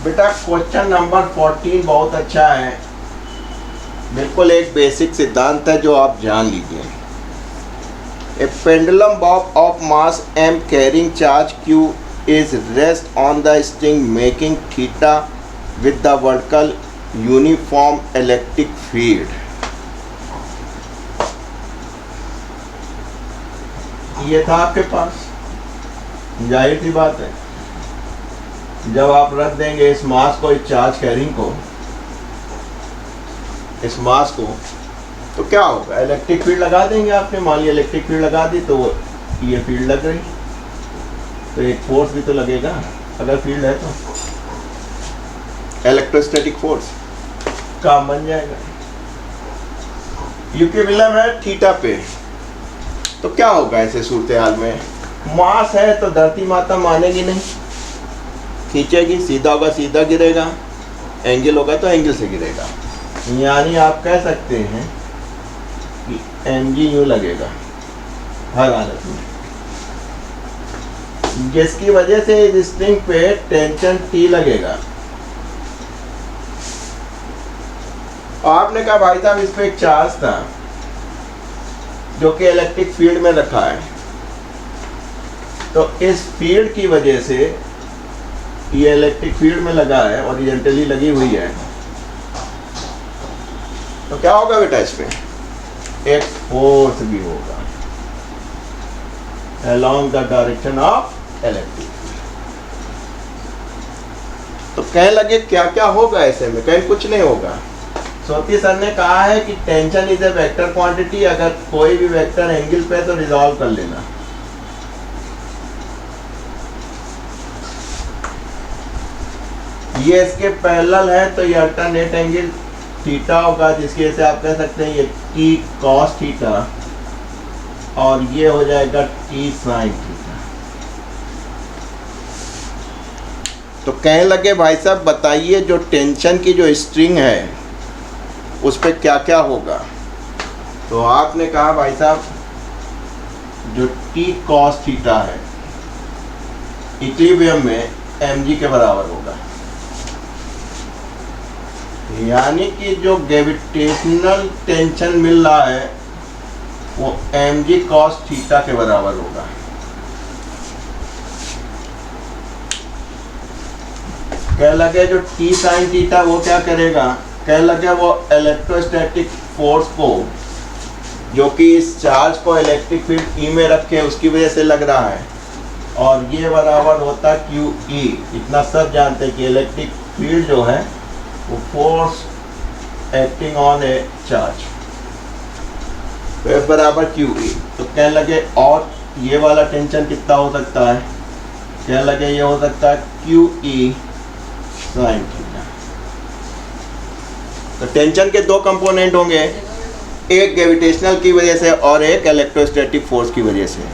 बेटा question number 14 बहुत अच्छा है, बिल्कुल एक बेसिक सिद्धांत है जो आप जान लीजिए। A pendulum bob of mass m carrying charge q is rest on the string making theta with the vertical uniform electric field। ये था आपके पास, जाहिर सी बात है जब आप रख देंगे इस मास को, इस चार्ज कैरिंग को, इस मास को, तो क्या होगा, इलेक्ट्रिक फील्ड लगा देंगे आपने। मान लिया इलेक्ट्रिक फील्ड लगा दी तो ये फील्ड लग रही, तो एक फोर्स भी तो लगेगा अगर फील्ड है तो, इलेक्ट्रोस्टैटिक फोर्स काम बन जाएगा। इक्विलिब्रियम है थीटा पे, तो क्या होगा ऐसे सूरत हाल में, मास है तो धरती माता मानेगी नहीं, खींचेगी, सीधा होगा सीधा गिरेगा, एंगल होगा तो एंगल से गिरेगा। यानी आप कह सकते हैं कि mg यूं लगेगा हर हालत में, जिसकी वजह से इस स्ट्रिंग पे टेंशन T लगेगा। आपने कहा भाई साहब इस पे एक चार्ज था जो कि इलेक्ट्रिक फील्ड में रखा है, तो इस फील्ड की वजह से ये इलेक्ट्रिक फील्ड में लगा है, ओरिजेंटली लगी हुई है, तो क्या होगा बेटा, इसमें एक फोर्स भी होगा along the direction of electric field. तो कहने लगे क्या क्या होगा ऐसे में, कहीं कुछ नहीं होगा। सोती सर ने कहा है कि tension is a vector quantity, अगर कोई भी वेक्टर एंगल पे तो रिजॉल्व कर लेना। ये इसके पैरेलल है तो ये अल्टरनेट एंगल थीटा होगा, जिसकी वजह से आप कह सकते हैं ये टी कॉस थीटा और ये हो जाएगा टी साइन थीटा। तो कहने लगे भाई साहब बताइए जो टेंशन की जो स्ट्रिंग है उस पर क्या क्या होगा। तो आपने कहा भाई साहब जो टी कॉस थीटा है इक्विलिब्रियम में mg के बराबर होगा, यानी कि जो ग्रेविटेशनल टेंशन मिल रहा है वो mg cos थीटा के बराबर होगा। कह लगे जो t sin थीटा वो क्या करेगा, कह लगे वो इलेक्ट्रोस्टैटिक फोर्स को जो कि इस चार्ज को इलेक्ट्रिक फील्ड E में रखे उसकी वजह से लग रहा है, और ये बराबर होता QE। इतना सब जानते हैं कि इलेक्ट्रिक फील्ड जो है वो force acting on A charge, तो F बराबर QE। तो कहने लगे और ये वाला टेंशन कितना हो सकता है, कहने लगे ये हो सकता है QE sin थीटा। तो टेंशन के दो कंपोनेंट होंगे, एक ग्रेविटेशनल की वजह से और एक इलेक्ट्रोस्टैटिक फोर्स की वजह से।